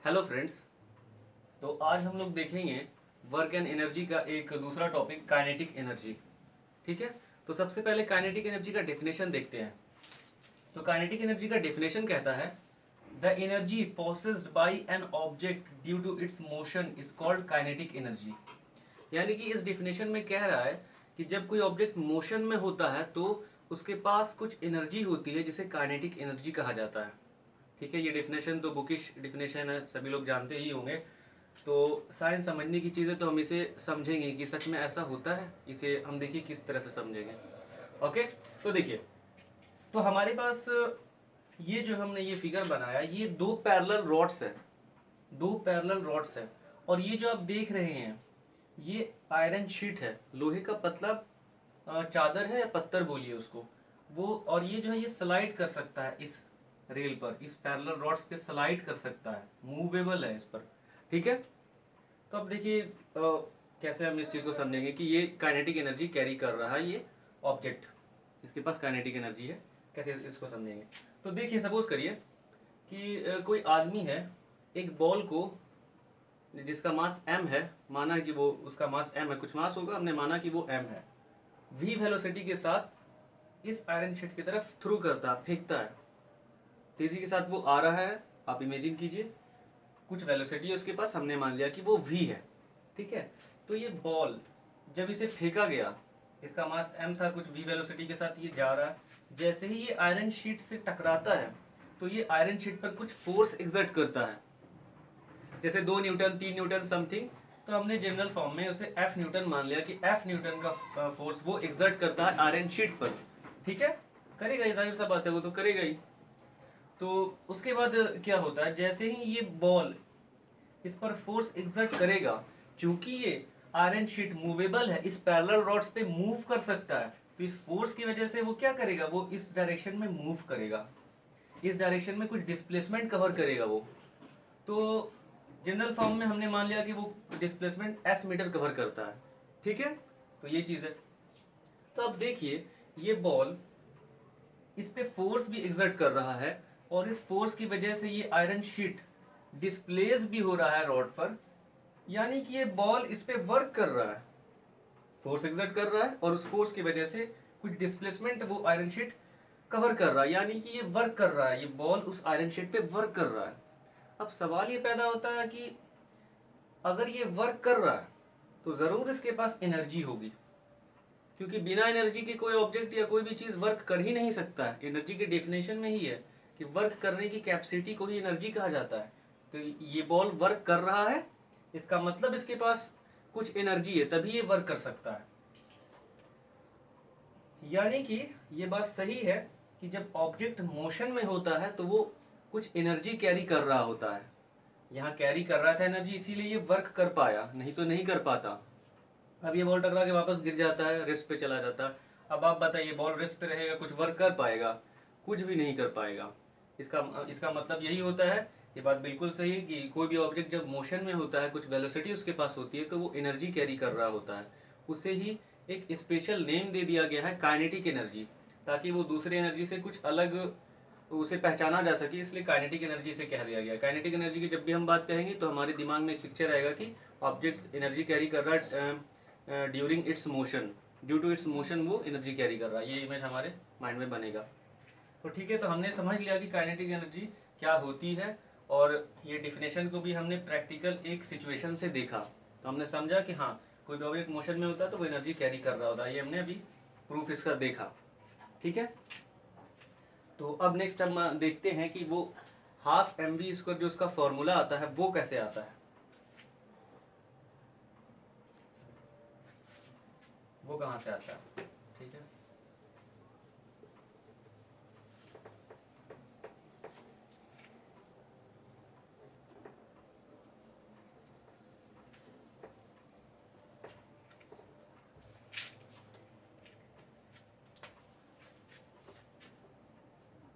Hello friends. तो आज हम लोग देखेंगे वर्क एंड एनर्जी का एक दूसरा टॉपिक काइनेटिक एनर्जी। ठीक है, तो सबसे पहले काइनेटिक एनर्जी का डेफिनेशन देखते हैं। तो काइनेटिक एनर्जी का डेफिनेशन कहता है the energy possessed by an object due to its motion is called kinetic energy. यानी कि इस डेफिनेशन में कह रहा है कि जब कोई ऑब्जेक्ट मोशन में होता है तो उसके पास कुछ एनर्जी होती है जिसे काइनेटिक एनर्जी कहा जाता है। ठीक है, ये डेफिनेशन तो बुकिश डेफिनेशन है, सभी लोग जानते ही होंगे। तो साइंस समझने की चीज़ें तो हम इसे समझेंगे कि सच में ऐसा होता है। इसे हम देखिए किस तरह से समझेंगे। ओके, तो देखिए, तो हमारे पास ये जो हमने ये फिगर बनाया, ये दो पैरेलल रॉड्स है, दो पैरेलल रॉड्स है। और ये जो आप देख रहे हैं ये आयरन शीट है, लोहे का पतला चादर है या पत्थर बोलिए उसको वो। और ये जो है ये स्लाइड कर सकता है इस रेल पर, इस पैरेलल रॉड्स पे स्लाइड कर सकता है, मूवेबल है इस पर। ठीक है, तो अब देखिए कैसे हम इस चीज को समझेंगे कि ये काइनेटिक एनर्जी कैरी कर रहा है ये ऑब्जेक्ट, इसके पास काइनेटिक एनर्जी है। कैसे इसको समझेंगे, तो देखिए सपोज करिए कि कोई आदमी है, एक बॉल को जिसका मास m है, माना कि वो उसका मास m है, कुछ मास होगा, हमने माना कि वो m है, v वेलोसिटी के साथ इस आयरन शीट की तरफ थ्रू करता है, फेंकता है। तेजी के साथ वो आ रहा है, आप इमेजिन कीजिए, कुछ वेलोसिटी है उसके पास, हमने मान लिया कि वो v है। ठीक है, तो ये बॉल जब इसे फेंका गया, इसका मास m था, कुछ v वेलोसिटी के साथ ये जा रहा है। जैसे ही ये आयरन शीट से टकराता है तो ये आयरन शीट पर कुछ फोर्स एग्जर्ट करता है, जैसे 2 न्यूटन 3 न्यूटन समथिंग। तो हमने जनरल फॉर्म में उसे F न्यूटन मान लिया कि F न्यूटन का फोर्स वो एग्जर्ट करता है आयरन शीट पर। ठीक है, करेगा ही, जाहिर सा बात है, वो तो करेगा ही। तो उसके बाद क्या होता है, जैसे ही ये बॉल इस पर फोर्स एग्जर्ट करेगा, चूंकि ये आयरन शीट मूवेबल है, इस पैरेलल रॉड्स पे मूव कर सकता है, तो इस फोर्स की वजह से वो क्या करेगा, वो इस डायरेक्शन में मूव करेगा, इस डायरेक्शन में कुछ डिस्प्लेसमेंट कवर करेगा वो। तो जनरल फॉर्म में हमने मान लिया कि वो डिस्प्लेसमेंट एस मीटर कवर करता है। ठीक है, तो ये चीज है। तो अब देखिए, ये बॉल इस पे फोर्स भी एग्जर्ट कर रहा है, और इस फोर्स की वजह से ये आयरन शीट डिस्प्लेस भी हो रहा है रॉड पर। यानी कि ये बॉल इस पे वर्क कर रहा है, फोर्स एग्जर्ट कर रहा है, और उस फोर्स की वजह से कुछ डिस्प्लेसमेंट वो आयरन शीट कवर कर रहा है। यानी कि ये वर्क कर रहा है, ये बॉल उस आयरन शीट पे वर्क कर रहा है। अब सवाल ये पैदा होता है कि अगर ये वर्क कर रहा है तो जरूर इसके पास एनर्जी होगी, क्योंकि बिना एनर्जी के कोई ऑब्जेक्ट या कोई भी चीज वर्क कर ही नहीं सकता है। एनर्जी के डेफिनेशन में ही है कि वर्क करने की कैपेसिटी को ही एनर्जी कहा जाता है। तो ये बॉल वर्क कर रहा है, इसका मतलब इसके पास कुछ एनर्जी है, तभी ये वर्क कर सकता है। यानी कि ये बात सही है कि जब ऑब्जेक्ट मोशन में होता है तो वो कुछ एनर्जी कैरी कर रहा होता है। यहाँ कैरी कर रहा था एनर्जी, इसीलिए ये वर्क कर पाया, नहीं तो नहीं कर पाता। अब ये बॉल टकरा के वापस गिर जाता है, रेस्ट पे चला जाता है। अब आप बताइए, बॉल रेस्ट पे रहेगा, कुछ वर्क कर पाएगा? कुछ भी नहीं कर पाएगा। इसका इसका मतलब यही होता है, ये बात बिल्कुल सही है कि कोई भी ऑब्जेक्ट जब मोशन में होता है, कुछ वेलोसिटी उसके पास होती है, तो वो एनर्जी कैरी कर रहा होता है। उसे ही एक स्पेशल नेम दे दिया गया है, काइनेटिक एनर्जी, ताकि वो दूसरे एनर्जी से कुछ अलग उसे पहचाना जा सके, इसलिए काइनेटिक एनर्जी से कह दिया गया। काइनेटिक एनर्जी की जब भी हम बात कहेंगे तो हमारे दिमाग में एक पिक्चर आएगा कि ऑब्जेक्ट एनर्जी कैरी कर रहा है during its motion, due to its motion वो एनर्जी कैरी कर रहा है, ये इमेज हमारे माइंड में बनेगा। तो ठीक है, तो हमने समझ लिया कि काइनेटिक एनर्जी क्या होती है, और ये डिफिनेशन को भी हमने प्रैक्टिकल एक सिचुएशन से देखा। तो हमने समझा कि हाँ, कोई भी ऑब्जेक्ट मोशन में होता है तो वो एनर्जी कैरी कर रहा होता है, ये हमने अभी प्रूफ इसका देखा। ठीक है, तो अब नेक्स्ट हम देखते हैं कि वो हाफ एम वी स्क्वायर जो उसका फॉर्मूला आता है वो कैसे आता है, वो कहाँ से आता है। ठीक है,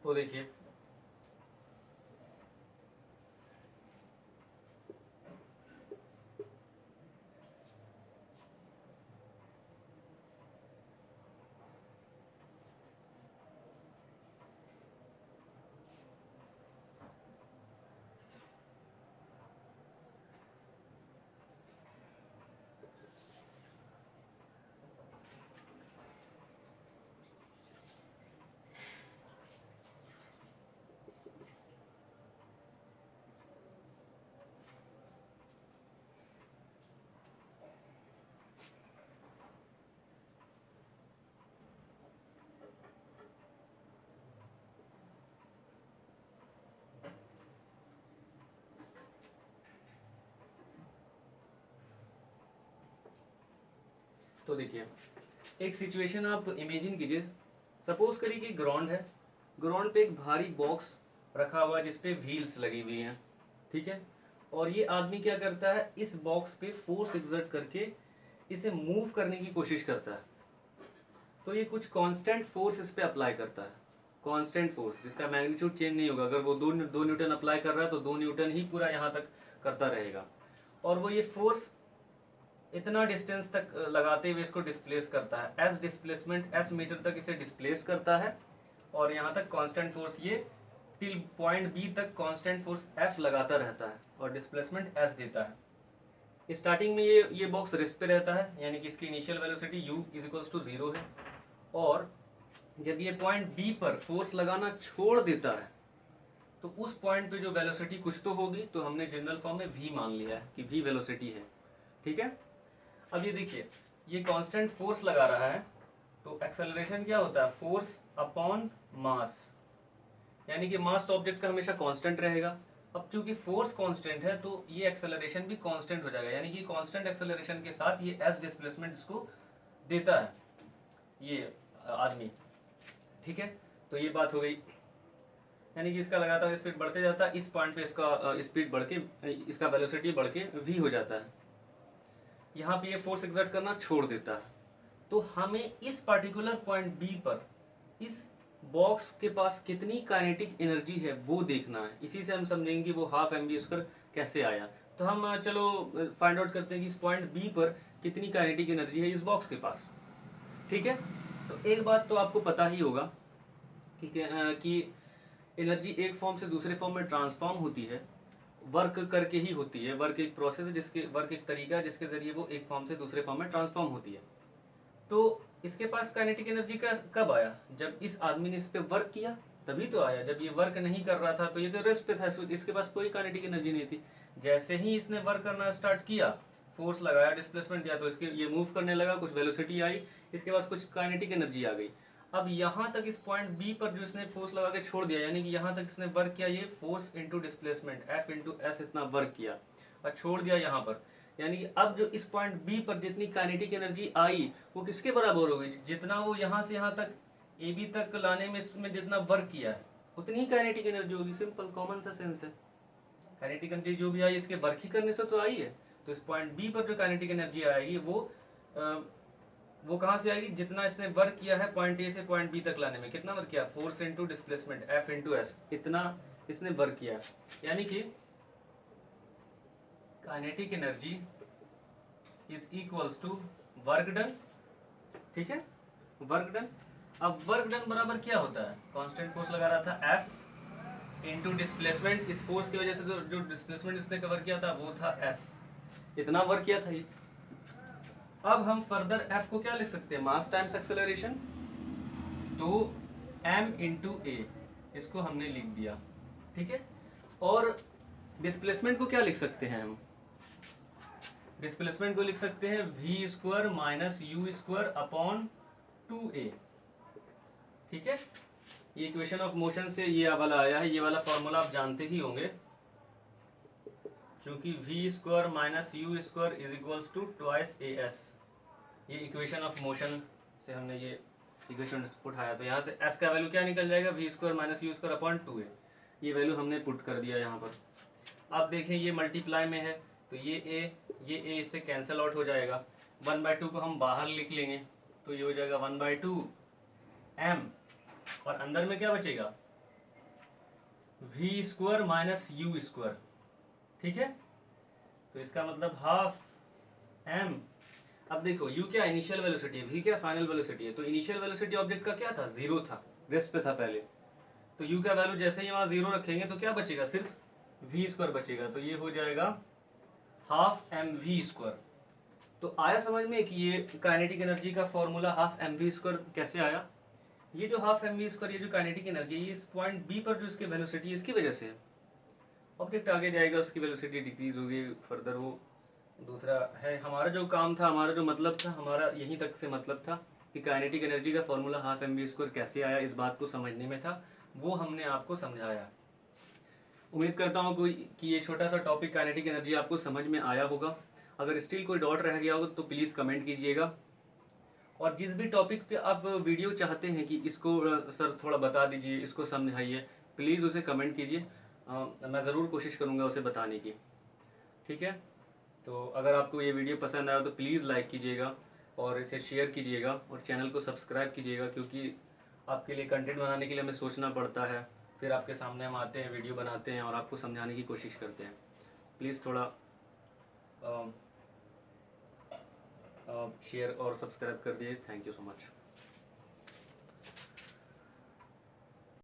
तो देखिए, तो देखिए एक सिचुएशन आप इमेजिन कीजिए, सपोज करिए कि ग्राउंड है, ग्राउंड पे एक भारी बॉक्स रखा हुआ है जिसपे व्हील्स लगी हुई हैं, ठीक है। और ये आदमी क्या करता है, इस बॉक्स पे फोर्स एक्सर्ट करके इसे मूव करने की कोशिश करता है। तो ये कुछ कांस्टेंट फोर्स इस पे अप्लाई करता है, कांस्टेंट फोर्स जिसका मैग्नीट्यूड चेंज नहीं होगा। अगर वो दो न्यूटन अप्लाई कर रहा है तो 2 न्यूटन ही पूरा यहाँ तक करता रहेगा। और वो ये फोर्स इतना डिस्टेंस तक लगाते हुए इसको डिस्प्लेस करता है, एस डिस्प्लेसमेंट एस मीटर तक इसे डिस्प्लेस करता है। और यहाँ तक कांस्टेंट फोर्स ये टिल पॉइंट बी तक कांस्टेंट फोर्स एफ लगाता रहता है और डिस्प्लेसमेंट एस देता है। स्टार्टिंग में ये बॉक्स रेस्ट पे रहता है, यानी कि इसकी initial velocity u is to 0 है। और जब ये पॉइंट बी पर फोर्स लगाना छोड़ देता है तो उस पॉइंट पे जो वेलोसिटी कुछ तो होगी, तो हमने जनरल फॉर्म में v मान लिया है कि v वेलोसिटी है, ठीक है। अब ये देखिए ये कांस्टेंट फोर्स लगा रहा है, तो एक्सेलरेशन क्या होता है, फोर्स अपॉन मास, यानी कि मास तो ऑब्जेक्ट का हमेशा कांस्टेंट रहेगा। अब चूंकि फोर्स कांस्टेंट है तो ये एक्सेलरेशन भी कांस्टेंट हो जाएगा, यानी कि कांस्टेंट एक्सेलरेशन के साथ ये एस डिस्प्लेसमेंट इसको देता है ये आदमी, ठीक है। तो ये बात हो गई, यानी कि इसका लगातार स्पीड बढ़ते जाता है, इस पॉइंट पे इसका स्पीड बढ़ के इसका वेलोसिटी बढ़ के v हो जाता है। यहाँ पे ये फोर्स एक्सर्ट करना छोड़ देता है, तो हमें इस पर्टिकुलर पॉइंट बी पर इस बॉक्स के पास कितनी काइनेटिक एनर्जी है वो देखना है। इसी से हम समझेंगे कि वो हाफ एम बी स्क्वायर कैसे आया। तो हम चलो फाइंड आउट करते हैं कि इस पॉइंट बी पर कितनी काइनेटिक एनर्जी है इस बॉक्स के पास, ठीक है। तो एक बात तो आपको पता ही होगा कि एनर्जी एक फॉर्म से दूसरे फॉर्म में ट्रांसफॉर्म होती है, वर्क करके ही होती है। वर्क एक प्रोसेस है, वर्क एक तरीका है जिसके जरिए वो एक फॉर्म से दूसरे फॉर्म में ट्रांसफॉर्म होती है। तो इसके पास काइनेटिक एनर्जी का कब आया, जब इस आदमी ने इस पे वर्क किया तभी तो आया। जब ये वर्क नहीं कर रहा था तो ये तो रेस्ट पे था, इसके पास कोई काइनेटिक एनर्जी नहीं थी। जैसे ही इसने वर्क करना स्टार्ट किया, फोर्स लगाया, डिस्प्लेसमेंट दिया, तो इसके ये मूव करने लगा, कुछ वेलोसिटी आई, इसके पास कुछ काइनेटिक एनर्जी आ गई। अब यहाँ तक इस पॉइंट बी पर जो इसने फोर्स लगा के छोड़ दिया, यानी कि यहाँ तक इसने वर्क किया, ये force into displacement F into S इतना वर्क किया और छोड़ दिया यहाँ पर, यानी कि अब जो इस पॉइंट बी पर जितनी काइनेटिक एनर्जी आई वो किसके बराबर हो गई, जितना वो यहाँ से यहाँ तक ए बी तक लाने में इसमें जितना वर्क किया है उतनी काइनेटिक एनर्जी होगी। सिंपल कॉमन सा सेंस है, काइनेटिक एनर्जी जो भी आई इसके वर्क ही करने से तो आई है। तो इस पॉइंट बी पर जो काइनेटिक एनर्जी आएगी वो कहाँ से आएगी, जितना इसने वर्क किया है पॉइंट ए से पॉइंट बी तक लाने में, कितना वर्क किया, force into displacement F into S, इतना इसने वर्क किया। यानी कि kinetic energy is equals to work done, ठीक है, वर्क डन। अब वर्क डन बराबर क्या होता है, कांस्टेंट फोर्स लगा रहा था एफ इंटू डिस्प्लेसमेंट, इस फोर्स की वजह से जो डिस्प्लेसमेंट इसने कवर किया था वो था एस, इतना वर्क किया था ये। अब हम फर्दर एफ को क्या लिख सकते हैं, मास टाइम्स एक्सेलरेशन, तो m इंटू ए, इसको हमने लिख दिया, ठीक है। और डिस्प्लेसमेंट को क्या लिख सकते हैं हम, डिस्प्लेसमेंट को लिख सकते हैं v square minus u square upon 2a, ठीक है। ये इक्वेशन ऑफ मोशन से ये वाला आया है, ये वाला फॉर्मूला आप जानते ही होंगे, क्योंकि v square minus u square is equals to twice a s. ये इक्वेशन ऑफ मोशन से हमने ये इक्वेशन उठाया, तो यहाँ से s का वैल्यू क्या निकल जाएगा, v square minus u square upon 2a, ये वैल्यू हमने पुट कर दिया यहाँ पर। अब देखें ये मल्टीप्लाई में है तो ये a इससे कैंसिल आउट हो जाएगा, 1/2 को हम बाहर लिख लेंगे तो ये हो जाएगा 1/2 m, और अंदर में क्या बचेगा, v square minus u square, ठीक है। तो इसका मतलब हाफ m। अब देखो u क्या इनिशियल वेलोसिटी है, v क्या फाइनल वेलोसिटी है। तो इनिशियल वेलोसिटी ऑब्जेक्ट का क्या था, 0 था, रेस्ट पे था पहले। तो u का वैल्यू जैसे ही वहां 0 रखेंगे तो क्या बचेगा, सिर्फ v स्क्वायर बचेगा, तो ये हो जाएगा हाफ एम वी स्क्वायर। तो आया समझ में कि ये काइनेटिक एनर्जी का formula half m v square कैसे आया। ये जो हाफ एम वी स्क्वायर, ये जो काइनेटिक एनर्जी है, इस पॉइंट बी पर जो इसकी वेलोसिटी है इसकी वजह से है। ऑब्जेक्ट आगे जाएगा उसकी वेलोसिटी डिक्रीज होगी फर्दर, वो दूसरा है। हमारा जो काम था, हमारा जो मतलब था, हमारा यहीं तक से मतलब था कि काइनेटिक एनर्जी का formula half m v square कैसे आया, इस बात को समझने में था, वो हमने आपको समझाया। उम्मीद करता हूँ कि ये छोटा सा टॉपिक काइनेटिक एनर्जी आपको समझ में आया होगा। अगर स्टिल कोई डाउट रह गया हो तो प्लीज़ कमेंट कीजिएगा। और जिस भी टॉपिक पे आप वीडियो चाहते हैं कि इसको सर थोड़ा बता दीजिए, इसको समझाइए, प्लीज़ उसे कमेंट कीजिए। मैं ज़रूर कोशिश करूँगा उसे बताने की। ठीक है, तो अगर आपको ये वीडियो पसंद आया तो प्लीज़ लाइक कीजिएगा और इसे शेयर कीजिएगा और चैनल को सब्सक्राइब कीजिएगा, क्योंकि आपके लिए कंटेंट बनाने के लिए हमें सोचना पड़ता है, फिर आपके सामने हम आते हैं, वीडियो बनाते हैं और आपको समझाने की कोशिश करते हैं। प्लीज़ थोड़ा शेयर और सब्सक्राइब कर दिए। Thank you so much.